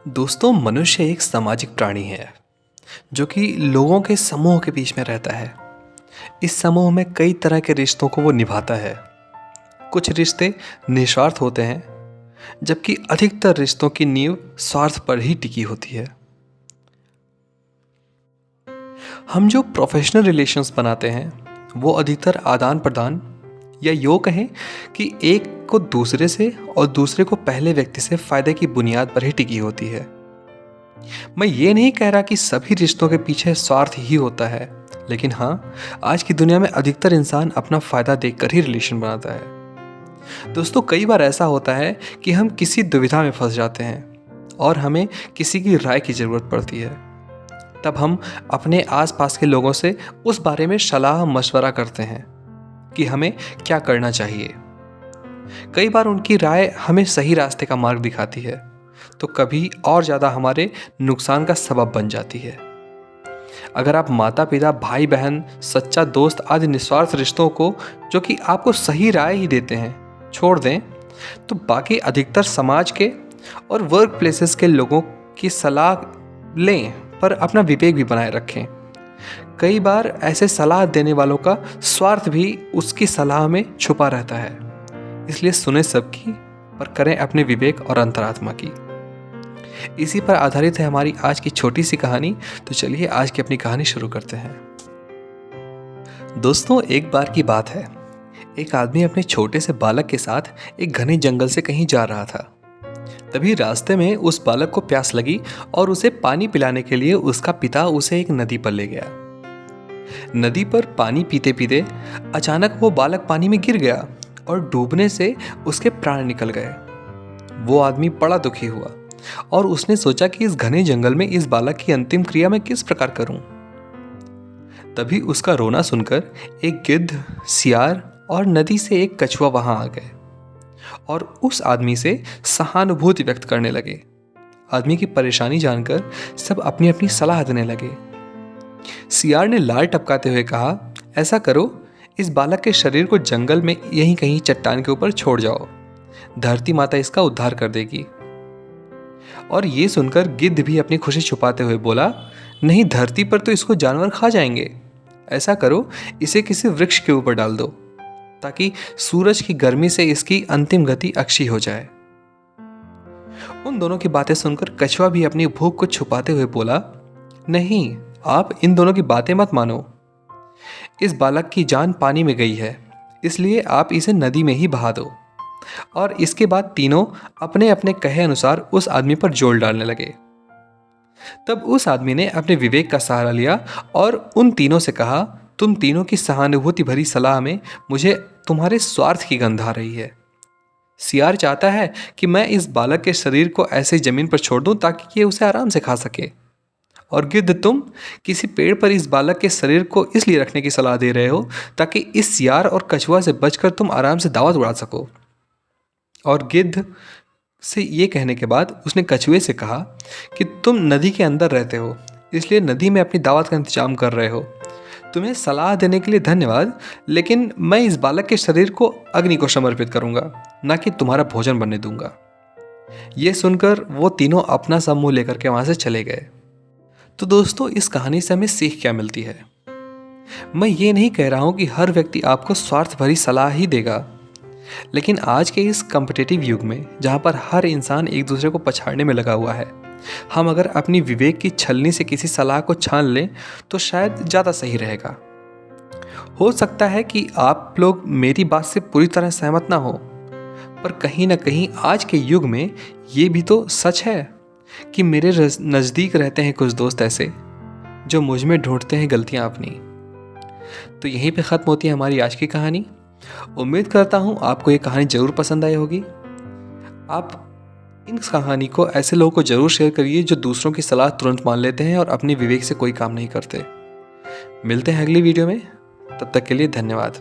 दोस्तों, मनुष्य एक सामाजिक प्राणी है जो कि लोगों के समूह के बीच में रहता है। इस समूह में कई तरह के रिश्तों को वो निभाता है। कुछ रिश्ते निस्वार्थ होते हैं, जबकि अधिकतर रिश्तों की नींव स्वार्थ पर ही टिकी होती है। हम जो प्रोफेशनल रिलेशंस बनाते हैं वो अधिकतर आदान प्रदान या यूँ कहें कि एक को दूसरे से और दूसरे को पहले व्यक्ति से फायदे की बुनियाद पर ही टिकी होती है। मैं ये नहीं कह रहा कि सभी रिश्तों के पीछे स्वार्थ ही होता है, लेकिन हाँ, आज की दुनिया में अधिकतर इंसान अपना फायदा देखकर ही रिलेशन बनाता है। दोस्तों, कई बार ऐसा होता है कि हम किसी दुविधा में फंस जाते हैं और हमें किसी की राय की ज़रूरत पड़ती है। तब हम अपने आसपास के लोगों से उस बारे में सलाह मशवरा करते हैं कि हमें क्या करना चाहिए। कई बार उनकी राय हमें सही रास्ते का मार्ग दिखाती है, तो कभी और ज़्यादा हमारे नुकसान का सबब बन जाती है। अगर आप माता पिता, भाई बहन, सच्चा दोस्त आदि निस्वार्थ रिश्तों को, जो कि आपको सही राय ही देते हैं, छोड़ दें, तो बाकी अधिकतर समाज के और वर्क प्लेसेस के लोगों की सलाह लें, पर अपना विवेक भी बनाए रखें। कई बार ऐसे सलाह देने वालों का स्वार्थ भी उसकी सलाह में छुपा रहता है। इसलिए सुने सबकी, पर करें अपने विवेक और अंतरात्मा की। इसी पर आधारित है हमारी आज की छोटी सी कहानी। तो चलिए आज की अपनी कहानी शुरू करते हैं। दोस्तों, एक बार की बात है, एक आदमी अपने छोटे से बालक के साथ एक घने जंगल से कहीं जा रहा था। तभी रास्ते में उस बालक को प्यास लगी और उसे पानी पिलाने के लिए उसका पिता उसे एक नदी पर ले गया। नदी पर पानी पीते पीते अचानक वो बालक पानी में गिर गया और डूबने से उसके प्राण निकल गए। वो आदमी बड़ा दुखी हुआ और उसने सोचा कि इस घने जंगल में इस बालक की अंतिम क्रिया मैं किस प्रकार करूं। तभी उसका रोना सुनकर एक गिद्ध, सियार और नदी से एक कछुआ वहां आ गए और उस आदमी से सहानुभूति व्यक्त करने लगे। आदमी की परेशानी जानकर सब अपनी अपनी सलाह देने लगे। सियार ने लार टपकाते हुए कहा, ऐसा करो, इस बालक के शरीर को जंगल में यहीं कहीं चट्टान के ऊपर छोड़ जाओ, धरती माता इसका उद्धार कर देगी। और ये सुनकर गिद्ध भी अपनी खुशी छुपाते हुए बोला, नहीं, धरती पर तो इसको जानवर खा जाएंगे। ऐसा करो, इसे किसी वृक्ष के ऊपर डाल दो ताकि सूरज की गर्मी से इसकी अंतिम गति अक्षी हो जाए। उन दोनों की बातें सुनकर कछुआ भी अपनी भूख को छुपाते हुए बोला, नहीं, आप इन दोनों की बातें मत मानो। इस बालक की जान पानी में गई है, इसलिए आप इसे नदी में ही बहा दो। और इसके बाद तीनों अपने अपने कहे अनुसार उस आदमी पर जोर डालने लगे। तब उस आदमी ने अपने विवेक का सहारा लिया और उन तीनों से कहा, तुम तीनों की सहानुभूति भरी सलाह में मुझे तुम्हारे स्वार्थ की गंध आ रही है। सियार चाहता है कि मैं इस बालक के शरीर को ऐसे जमीन पर छोड़ दूं ताकि ये उसे आराम से खा सके, और गिद्ध, तुम किसी पेड़ पर इस बालक के शरीर को इसलिए रखने की सलाह दे रहे हो ताकि इस सियार और कछुआ से बचकर तुम आराम से दावत उड़ा सको। और गिद्ध से ये कहने के बाद उसने कछुए से कहा कि तुम नदी के अंदर रहते हो, इसलिए नदी में अपनी दावत का इंतजाम कर रहे हो। तुम्हें सलाह देने के लिए धन्यवाद, लेकिन मैं इस बालक के शरीर को अग्नि को समर्पित करूंगा, ना कि तुम्हारा भोजन बनने दूंगा। ये सुनकर वो तीनों अपना समूह लेकर के वहां से चले गए। तो दोस्तों, इस कहानी से हमें सीख क्या मिलती है? मैं ये नहीं कह रहा हूं कि हर व्यक्ति आपको स्वार्थ भरी सलाह ही देगा, लेकिन आज के इस कॉम्पिटिटिव युग में, जहां पर हर इंसान एक दूसरे को पछाड़ने में लगा हुआ है, हम अगर अपनी विवेक की छलनी से किसी सलाह को छान लें तो शायद ज़्यादा सही रहेगा। हो सकता है कि आप लोग मेरी बात से पूरी तरह सहमत ना हो, पर कहीं ना कहीं आज के युग में ये भी तो सच है कि मेरे नज़दीक रहते हैं कुछ दोस्त ऐसे जो मुझ में ढूंढते हैं गलतियां अपनी। तो यहीं पे ख़त्म होती है हमारी आज की कहानी। उम्मीद करता हूँ आपको ये कहानी ज़रूर पसंद आई होगी। आप इन कहानी को ऐसे लोगों को ज़रूर शेयर करिए जो दूसरों की सलाह तुरंत मान लेते हैं और अपने विवेक से कोई काम नहीं करते। मिलते हैं अगली वीडियो में, तब तक के लिए धन्यवाद।